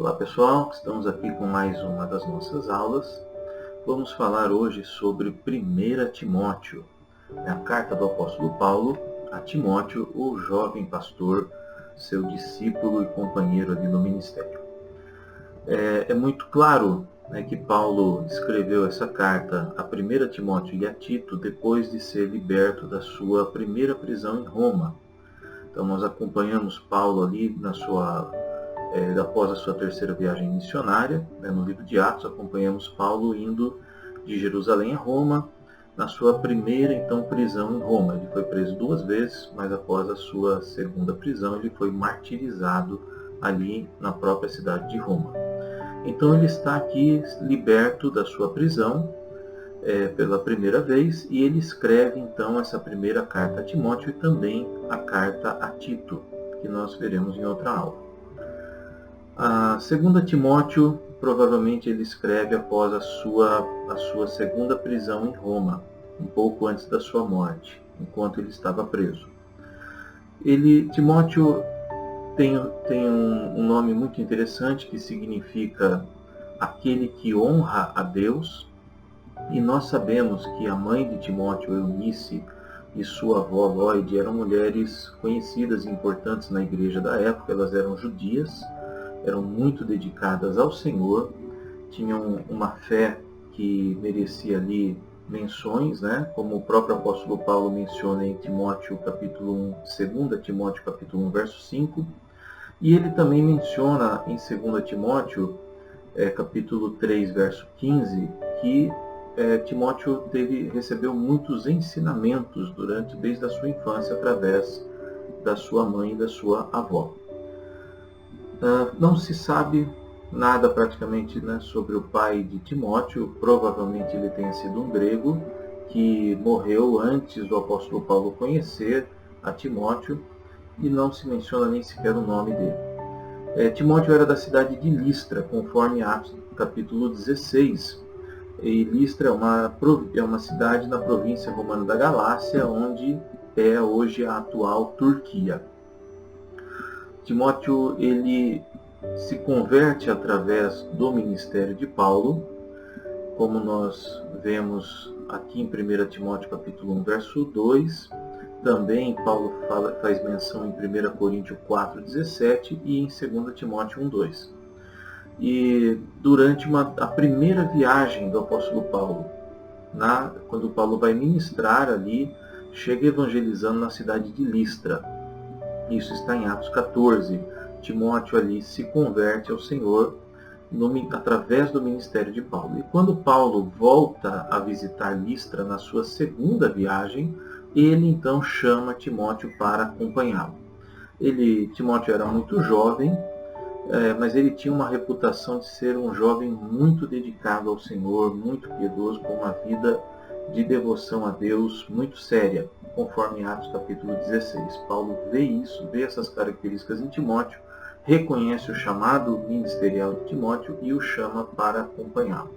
Olá pessoal, estamos aqui com mais uma das nossas aulas. Vamos falar hoje sobre 1 Timóteo, a carta do apóstolo Paulo a Timóteo, o jovem pastor, seu discípulo e companheiro ali no ministério. É muito claro, que Paulo escreveu essa carta a 1 Timóteo e a Tito depois de ser liberto da sua primeira prisão em Roma. Então nós acompanhamos Paulo ali após a sua terceira viagem missionária, no livro de Atos, acompanhamos Paulo indo de Jerusalém a Roma, na sua primeira, então, prisão em Roma. Ele foi preso 2 vezes, mas após a sua segunda prisão, ele foi martirizado ali na própria cidade de Roma. Então ele está aqui liberto da sua prisão pela primeira vez, e ele escreve, então, essa primeira carta a Timóteo e também a carta a Tito, que nós veremos em outra aula. A 2 Timóteo, provavelmente ele escreve após a sua segunda prisão em Roma, um pouco antes da sua morte, enquanto ele estava preso. Timóteo tem um nome muito interessante que significa aquele que honra a Deus, e nós sabemos que a mãe de Timóteo, Eunice, e sua avó Lóide eram mulheres conhecidas e importantes na igreja da época. Elas eram judias, eram muito dedicadas ao Senhor, tinham uma fé que merecia ali menções, como o próprio apóstolo Paulo menciona em Timóteo capítulo 1, 2 Timóteo capítulo 1, verso 5, e ele também menciona em 2 Timóteo capítulo 3, verso 15, que Timóteo recebeu muitos ensinamentos desde a sua infância, através da sua mãe e da sua avó. Não se sabe nada praticamente sobre o pai de Timóteo. Provavelmente ele tenha sido um grego que morreu antes do apóstolo Paulo conhecer a Timóteo, e não se menciona nem sequer o nome dele. Timóteo era da cidade de Listra, conforme Atos capítulo 16. E Listra é uma cidade na província romana da Galácia, onde é hoje a atual Turquia. Timóteo ele se converte através do ministério de Paulo, como nós vemos aqui em 1 Timóteo capítulo 1, verso 2. Também Paulo faz menção em 1 Coríntios 4, 17 e em 2 Timóteo 1, 2. E durante a primeira viagem do apóstolo Paulo, quando Paulo vai ministrar ali, chega evangelizando na cidade de Listra. Isso está em Atos 14. Timóteo ali se converte ao Senhor através do ministério de Paulo. E quando Paulo volta a visitar Listra na sua segunda viagem, ele então chama Timóteo para acompanhá-lo. Timóteo era muito jovem, mas ele tinha uma reputação de ser um jovem muito dedicado ao Senhor, muito piedoso, com uma vida de devoção a Deus muito séria, conforme Atos capítulo 16. Paulo vê essas características em Timóteo, reconhece o chamado ministerial de Timóteo e o chama para acompanhá-lo.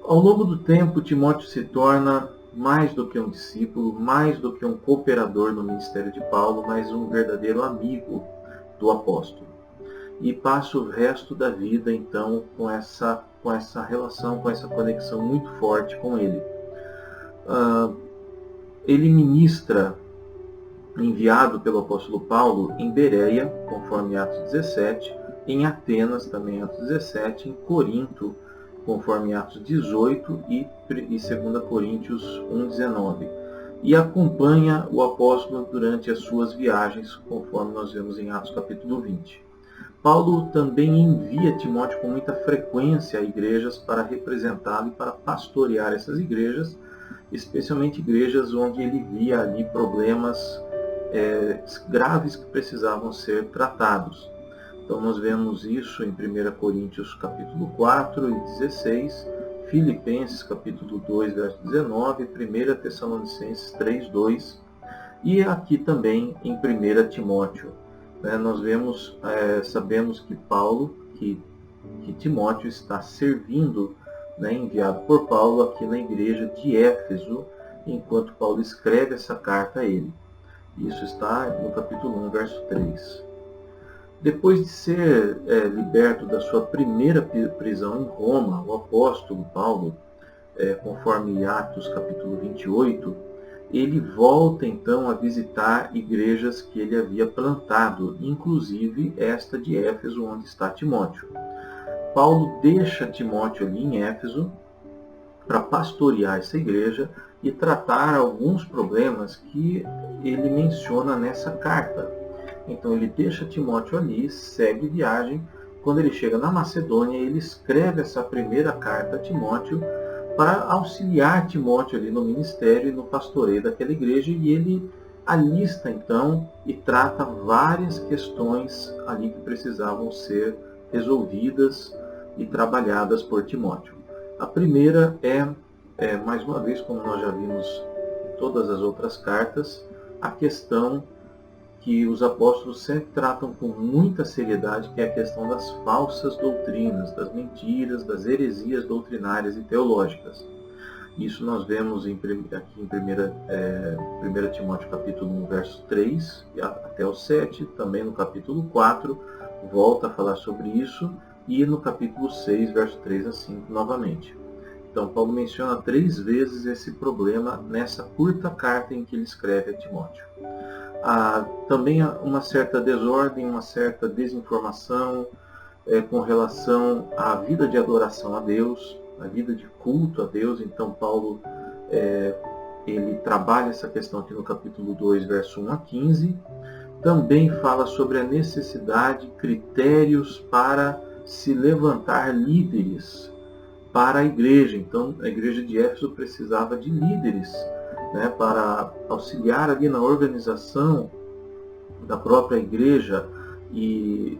Ao longo do tempo, Timóteo se torna mais do que um discípulo, mais do que um cooperador no ministério de Paulo, mas um verdadeiro amigo do apóstolo. E passa o resto da vida, então, com essa relação, com essa conexão muito forte com ele. Ele ministra, enviado pelo apóstolo Paulo, em Bereia, conforme Atos 17, em Atenas, também Atos 17, em Corinto, conforme Atos 18 e 2 Coríntios 1, 19. E acompanha o apóstolo durante as suas viagens, conforme nós vemos em Atos capítulo 20. Paulo também envia Timóteo com muita frequência a igrejas para representá-lo e para pastorear essas igrejas, especialmente igrejas onde ele via ali problemas graves que precisavam ser tratados. Então nós vemos isso em 1 Coríntios capítulo 4 e 16, Filipenses capítulo 2, verso 19, 1 Tessalonicenses 3, 2, e aqui também em 1 Timóteo. Nós sabemos que Timóteo está servindo, enviado por Paulo aqui na igreja de Éfeso, enquanto Paulo escreve essa carta a ele. Isso está no capítulo 1, verso 3. Depois de ser liberto da sua primeira prisão em Roma, o apóstolo Paulo, conforme Atos capítulo 28, ele volta então a visitar igrejas que ele havia plantado, inclusive esta de Éfeso, onde está Timóteo. Paulo deixa Timóteo ali em Éfeso para pastorear essa igreja e tratar alguns problemas que ele menciona nessa carta. Então ele deixa Timóteo ali, segue viagem. Quando ele chega na Macedônia, ele escreve essa primeira carta a Timóteo para auxiliar Timóteo ali no ministério e no pastoreio daquela igreja, e ele alista então e trata várias questões ali que precisavam ser resolvidas e trabalhadas por Timóteo. A primeira mais uma vez, como nós já vimos em todas as outras cartas, a questão que os apóstolos sempre tratam com muita seriedade, que é a questão das falsas doutrinas, das mentiras, das heresias doutrinárias e teológicas. Isso nós vemos aqui em 1 Timóteo capítulo 1, verso 3 até o 7, também no capítulo 4, volta a falar sobre isso, e no capítulo 6, verso 3 a 5, novamente. Então, Paulo menciona 3 vezes esse problema nessa curta carta em que ele escreve a Timóteo. Também há uma certa desordem, uma certa desinformação com relação à vida de adoração a Deus, a vida de culto a Deus. Então, Paulo ele trabalha essa questão aqui no capítulo 2, verso 1 a 15. Também fala sobre a necessidade, critérios para se levantar líderes para a igreja. Então, a igreja de Éfeso precisava de líderes, né, para auxiliar ali na organização da própria igreja, e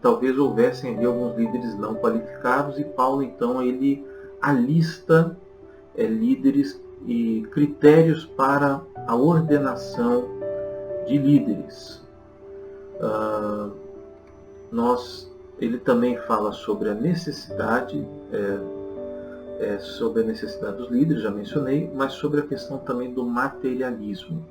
talvez houvessem ali alguns líderes não qualificados, e Paulo então ele alista líderes e critérios para a ordenação de líderes. Ele também fala sobre a necessidade dos líderes, já mencionei, mas sobre a questão também do materialismo.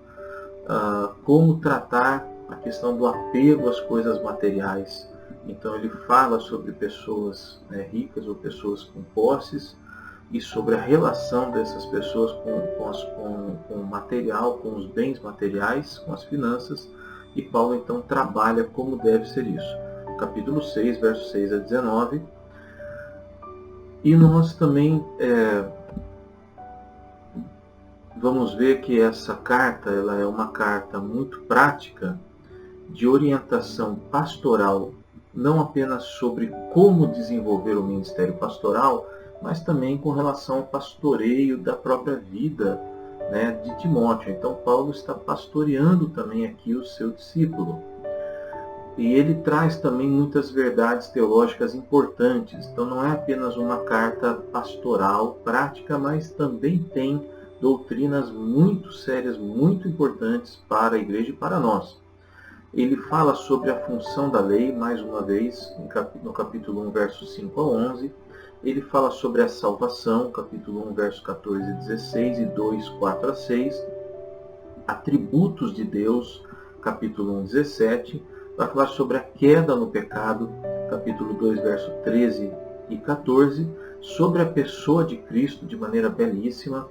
Como tratar a questão do apego às coisas materiais. Então ele fala sobre pessoas ricas ou pessoas com posses, e sobre a relação dessas pessoas com o material, com os bens materiais, com as finanças, e Paulo então trabalha como deve ser isso. Capítulo 6, versos 6 a 19. E nós também vamos ver que essa carta ela é uma carta muito prática de orientação pastoral, não apenas sobre como desenvolver o ministério pastoral, mas também com relação ao pastoreio da própria vida, né, de Timóteo. Então Paulo está pastoreando também aqui o seu discípulo. E ele traz também muitas verdades teológicas importantes. Então não é apenas uma carta pastoral prática, mas também tem doutrinas muito sérias, muito importantes para a igreja e para nós. Ele fala sobre a função da lei, mais uma vez, no capítulo 1, versos 5 a 11. Ele fala sobre a salvação, capítulo 1, versos 14 a 16 e 2, 4 a 6. Atributos de Deus, capítulo 1, 17. Vai falar sobre a queda no pecado, capítulo 2, verso 13 e 14. Sobre a pessoa de Cristo, de maneira belíssima.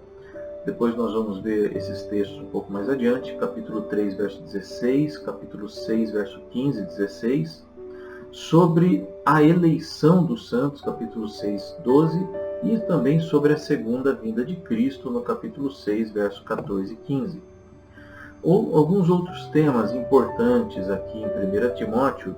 Depois nós vamos ver esses textos um pouco mais adiante, capítulo 3, verso 16, capítulo 6, verso 15 e 16. Sobre a eleição dos santos, capítulo 6, 12. E também sobre a segunda vinda de Cristo, no capítulo 6, verso 14 e 15. Alguns outros temas importantes aqui em 1 Timóteo,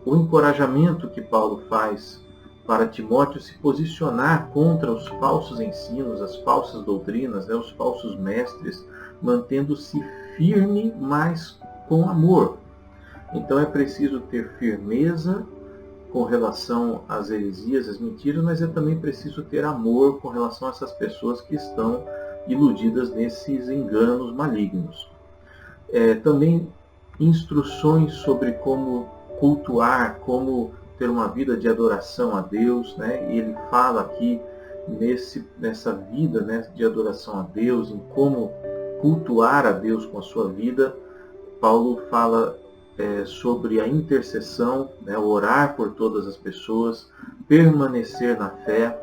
o encorajamento que Paulo faz para Timóteo se posicionar contra os falsos ensinos, as falsas doutrinas, os falsos mestres, mantendo-se firme, mas com amor. Então é preciso ter firmeza com relação às heresias, às mentiras, mas é também preciso ter amor com relação a essas pessoas que estão iludidas nesses enganos malignos. Também instruções sobre como cultuar, como ter uma vida de adoração a Deus, né? E ele fala aqui nessa vida, né, de adoração a Deus, em como cultuar a Deus com a sua vida. Paulo fala sobre a intercessão, né, orar por todas as pessoas, permanecer na fé,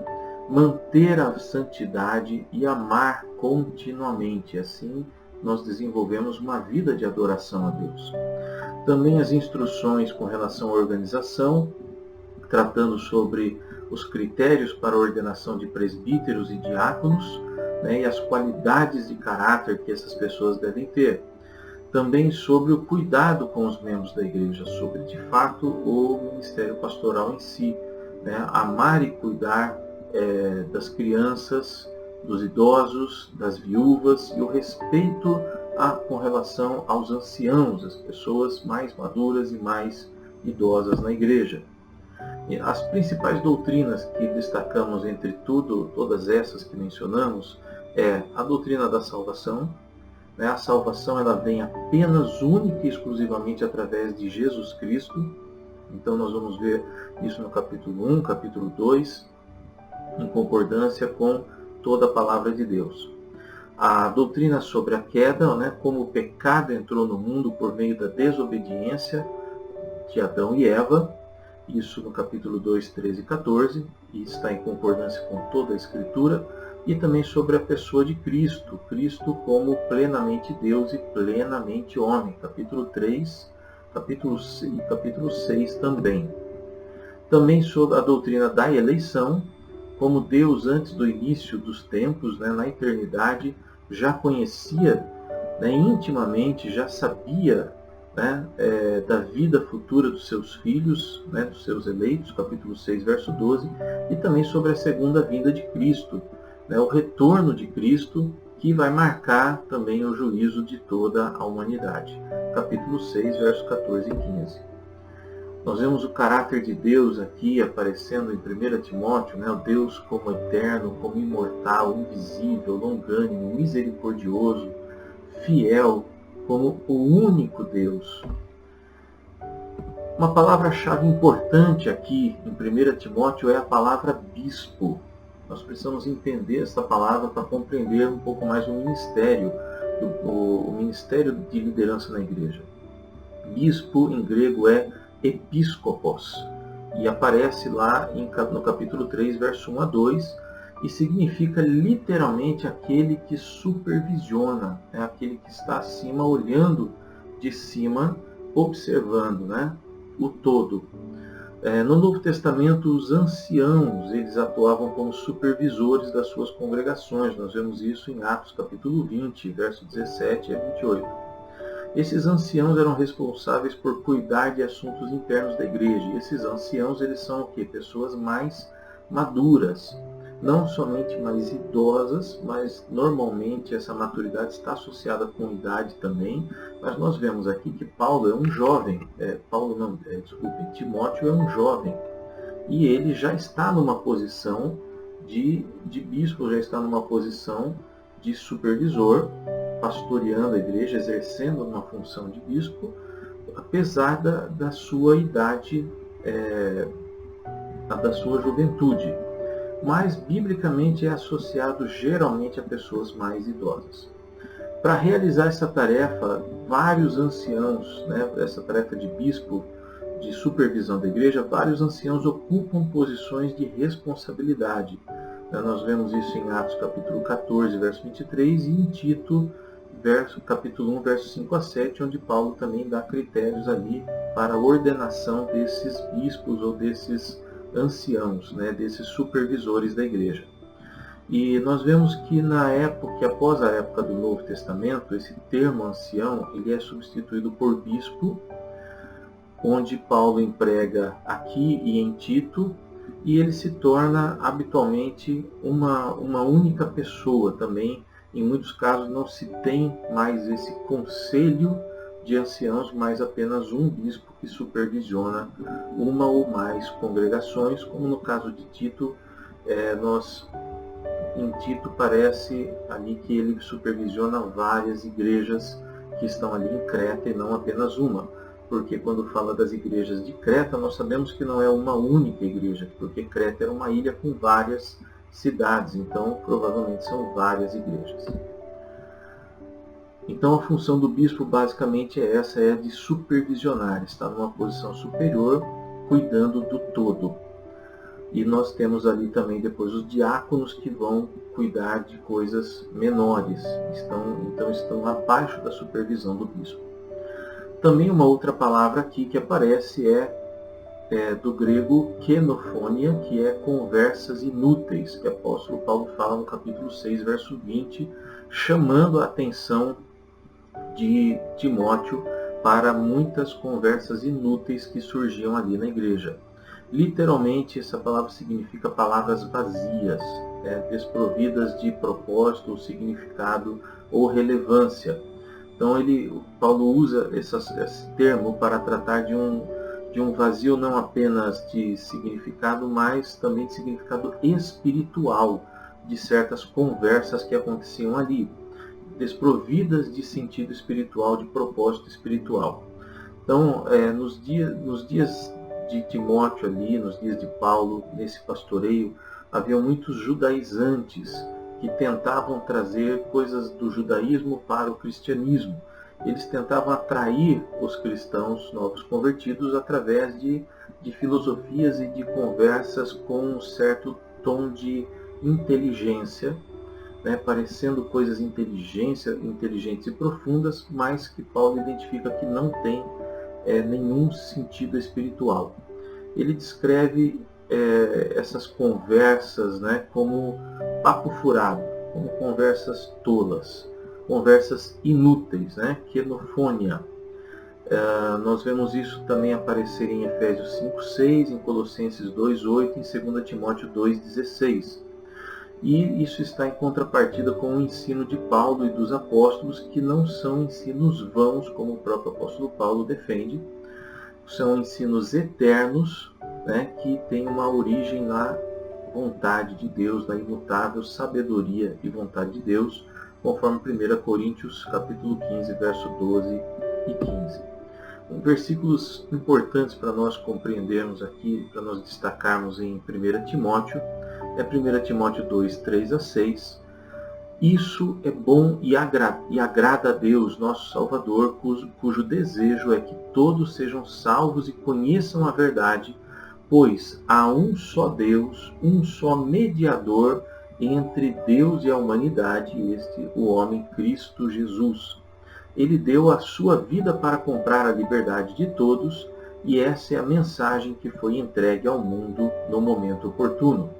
manter a santidade e amar continuamente. Assim, nós desenvolvemos uma vida de adoração a Deus. Também as instruções com relação à organização, tratando sobre os critérios para a ordenação de presbíteros e diáconos, né, e as qualidades de caráter que essas pessoas devem ter. Também sobre o cuidado com os membros da igreja, sobre, de fato, o ministério pastoral em si, né, amar e cuidar das crianças, dos idosos, das viúvas, e o respeito com relação aos anciãos, as pessoas mais maduras e mais idosas na igreja. E as principais doutrinas que destacamos entre todas essas que mencionamos é a doutrina da salvação. Né? A salvação ela vem apenas, única e exclusivamente através de Jesus Cristo. Então nós vamos ver isso no capítulo 1, capítulo 2, em concordância com toda a palavra de Deus. A doutrina sobre a queda, né? Como o pecado entrou no mundo por meio da desobediência de Adão e Eva, isso no capítulo 2, 13 e 14, e está em concordância com toda a Escritura, e também sobre a pessoa de Cristo, Cristo como plenamente Deus e plenamente homem, capítulo 3, capítulo 6 também. Também sobre a doutrina da eleição, como Deus antes do início dos tempos, né, na eternidade, já conhecia, né, intimamente, já sabia, né, da vida futura dos seus filhos, né, dos seus eleitos, capítulo 6, verso 12, e também sobre a segunda vinda de Cristo, né, o retorno de Cristo, que vai marcar também o juízo de toda a humanidade. Capítulo 6, versos 14 e 15. Nós vemos o caráter de Deus aqui aparecendo em 1 Timóteo, né, o Deus como eterno, como imortal, invisível, longânimo, misericordioso, fiel, como o único Deus. Uma palavra-chave importante aqui em 1 Timóteo é a palavra bispo. Nós precisamos entender essa palavra para compreender um pouco mais o ministério, o ministério de liderança na igreja. Bispo em grego é episkopos, e aparece lá no capítulo 3, verso 1 a 2, e significa literalmente aquele que supervisiona, é aquele que está acima, olhando de cima, observando, né, o todo. No Novo Testamento, os anciãos, eles atuavam como supervisores das suas congregações. Nós vemos isso em Atos capítulo 20, verso 17 a 28. Esses anciãos eram responsáveis por cuidar de assuntos internos da igreja. E esses anciãos, eles são o quê? Pessoas mais maduras. Não somente mais idosas, mas normalmente essa maturidade está associada com idade também. Mas nós vemos aqui que Paulo é um jovem. Timóteo é um jovem. E ele já está numa posição de bispo, já está numa posição de supervisor, pastoreando a igreja, exercendo uma função de bispo, apesar da sua idade, da sua juventude. Mas, biblicamente, é associado geralmente a pessoas mais idosas. Para realizar essa tarefa, vários anciãos, né, essa tarefa de bispo, de supervisão da igreja, vários anciãos ocupam posições de responsabilidade. Nós vemos isso em Atos capítulo 14, verso 23, e em Tito, capítulo 1, verso 5 a 7, onde Paulo também dá critérios ali para a ordenação desses bispos ou desses anciãos, né, desses supervisores da igreja. E nós vemos que após a época do Novo Testamento, esse termo ancião, ele é substituído por bispo, onde Paulo emprega aqui e em Tito, e ele se torna habitualmente uma única pessoa também. Em muitos casos não se tem mais esse conselho de anciãos, mas apenas um bispo que supervisiona uma ou mais congregações, como no caso de Tito. Em Tito parece ali que ele supervisiona várias igrejas que estão ali em Creta e não apenas uma. Porque quando fala das igrejas de Creta, nós sabemos que não é uma única igreja, porque Creta era uma ilha com várias cidades, então provavelmente são várias igrejas. Então a função do bispo basicamente é essa, é de supervisionar, estar numa posição superior, cuidando do todo. E nós temos ali também depois os diáconos que vão cuidar de coisas menores, então estão abaixo da supervisão do bispo. Também uma outra palavra aqui que aparece é do grego kenofonia, que é conversas inúteis, que o apóstolo Paulo fala no capítulo 6, verso 20, chamando a atenção de Timóteo para muitas conversas inúteis que surgiam ali na igreja. Literalmente, essa palavra significa palavras vazias, desprovidas de propósito, ou significado ou relevância. Então, Paulo usa esse termo para tratar de um vazio não apenas de significado, mas também de significado espiritual, de certas conversas que aconteciam ali, desprovidas de sentido espiritual, de propósito espiritual. Então, nos dias de Timóteo ali, nos dias de Paulo, nesse pastoreio, havia muitos judaizantes que tentavam trazer coisas do judaísmo para o cristianismo. Eles tentavam atrair os cristãos novos convertidos através de filosofias e de conversas com um certo tom de inteligência, parecendo coisas inteligentes e profundas, mas que Paulo identifica que não tem nenhum sentido espiritual. Ele descreve essas conversas como papo furado, como conversas tolas, conversas inúteis, kenofonia. Nós vemos isso também aparecer em Efésios 5:6, em Colossenses 2:8, em 2 Timóteo 2:16. E isso está em contrapartida com o ensino de Paulo e dos apóstolos, que não são ensinos vãos, como o próprio apóstolo Paulo defende. São ensinos eternos, que têm uma origem na vontade de Deus, na imutável sabedoria e vontade de Deus, conforme 1 Coríntios capítulo 15, verso 12 e 15. Versículos importantes para nós compreendermos aqui, para nós destacarmos em 1 Timóteo, é 1 Timóteo 2, 3-6. Isso é bom e agrada a Deus, nosso Salvador, cujo desejo é que todos sejam salvos e conheçam a verdade, pois há um só Deus, um só mediador entre Deus e a humanidade, o homem Cristo Jesus. Ele deu a sua vida para comprar a liberdade de todos, e essa é a mensagem que foi entregue ao mundo no momento oportuno.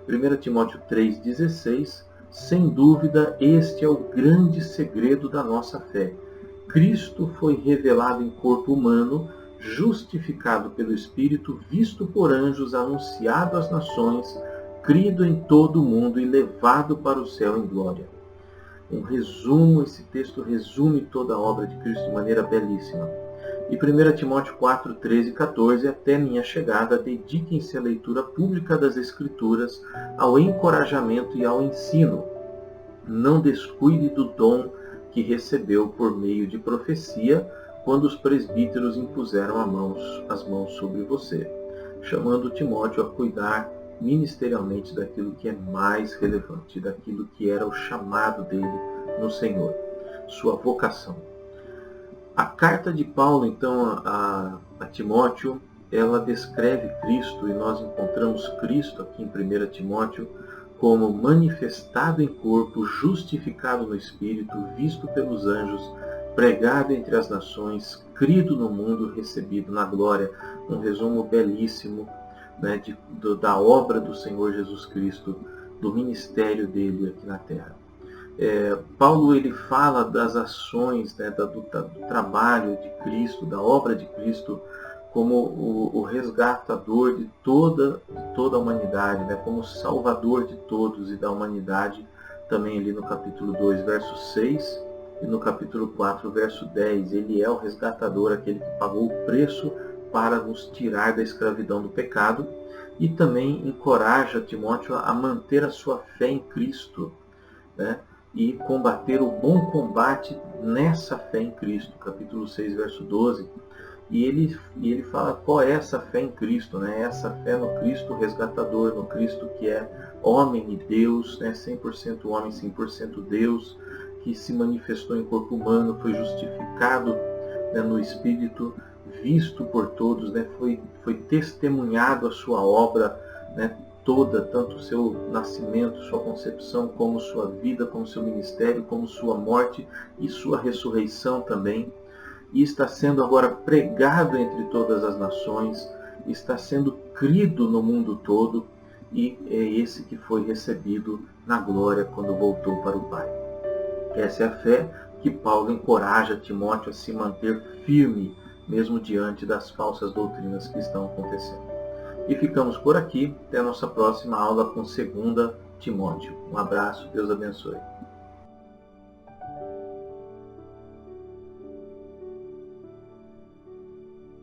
1 Timóteo 3,16, sem dúvida, este é o grande segredo da nossa fé. Cristo foi revelado em corpo humano, justificado pelo Espírito, visto por anjos, anunciado às nações, crido em todo o mundo e levado para o céu em glória. Esse texto resume toda a obra de Cristo de maneira belíssima. E 1 Timóteo 4, 13 e 14, até minha chegada, dediquem-se à leitura pública das Escrituras, ao encorajamento e ao ensino. Não descuide do dom que recebeu por meio de profecia, quando os presbíteros impuseram as mãos sobre você, chamando Timóteo a cuidar ministerialmente daquilo que é mais relevante, daquilo que era o chamado dele no Senhor, sua vocação. A carta de Paulo, então, a Timóteo, ela descreve Cristo, e nós encontramos Cristo aqui em 1 Timóteo como manifestado em corpo, justificado no Espírito, visto pelos anjos, pregado entre as nações, crido no mundo, recebido na glória. Um resumo belíssimo da obra do Senhor Jesus Cristo, do ministério dele aqui na terra. Paulo ele fala das ações, do trabalho de Cristo, da obra de Cristo, como o resgatador de toda a humanidade, como salvador de todos e da humanidade, também ali no capítulo 2, verso 6, e no capítulo 4, verso 10. Ele é o resgatador, aquele que pagou o preço para nos tirar da escravidão do pecado, e também encoraja Timóteo a manter a sua fé em Cristo, e combater o bom combate nessa fé em Cristo, capítulo 6, verso 12. E ele fala qual é essa fé em Cristo, essa fé no Cristo resgatador, no Cristo que é homem e Deus, 100% homem, 100% Deus, que se manifestou em corpo humano, foi justificado, né, no Espírito, visto por todos, né, foi testemunhado a sua obra, né, toda, tanto o seu nascimento, sua concepção, como sua vida, como seu ministério, como sua morte e sua ressurreição também. E está sendo agora pregado entre todas as nações, está sendo crido no mundo todo, e é esse que foi recebido na glória quando voltou para o Pai. Essa é a fé que Paulo encoraja Timóteo a se manter firme, mesmo diante das falsas doutrinas que estão acontecendo. E ficamos por aqui, até a nossa próxima aula com 2 Timóteo. Um abraço, Deus abençoe.